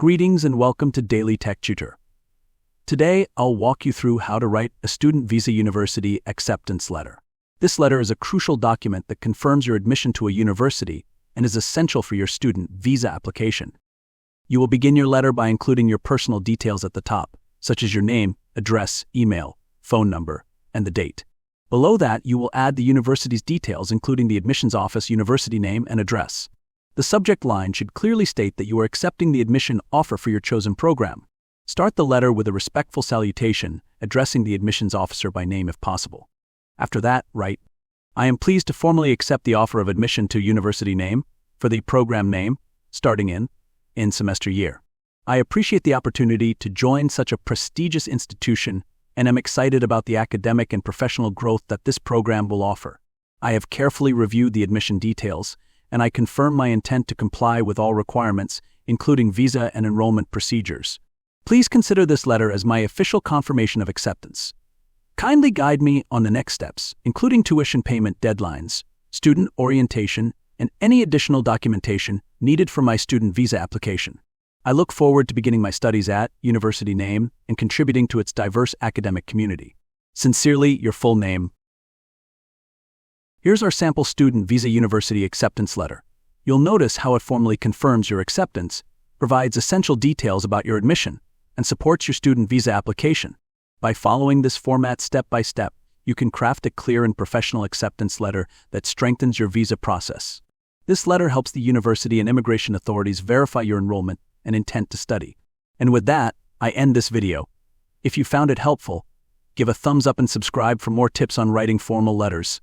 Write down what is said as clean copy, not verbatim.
Greetings and welcome to Daily Tech Tutor. Today, I'll walk you through how to write a student visa university acceptance letter. This letter is a crucial document that confirms your admission to a university and is essential for your student visa application. You will begin your letter by including your personal details at the top, such as your name, address, email, phone number, and the date. Below that, you will add the university's details, including the admissions office, university name, and address. The subject line should clearly state that you are accepting the admission offer for your chosen program. Start the letter with a respectful salutation, addressing the admissions officer by name if possible. After that, write, "I am pleased to formally accept the offer of admission to university name for the program name, starting in semester year. I appreciate the opportunity to join such a prestigious institution and am excited about the academic and professional growth that this program will offer. I have carefully reviewed the admission details, and I confirm my intent to comply with all requirements, including visa and enrollment procedures. Please consider this letter as my official confirmation of acceptance. Kindly guide me on the next steps, including tuition payment deadlines, student orientation, and any additional documentation needed for my student visa application. I look forward to beginning my studies at university name and contributing to its diverse academic community. Sincerely, your full name." Here's our sample student visa university acceptance letter. You'll notice how it formally confirms your acceptance, provides essential details about your admission, and supports your student visa application. By following this format step by step, you can craft a clear and professional acceptance letter that strengthens your visa process. This letter helps the university and immigration authorities verify your enrollment and intent to study. And with that, I end this video. If you found it helpful, give a thumbs up and subscribe for more tips on writing formal letters.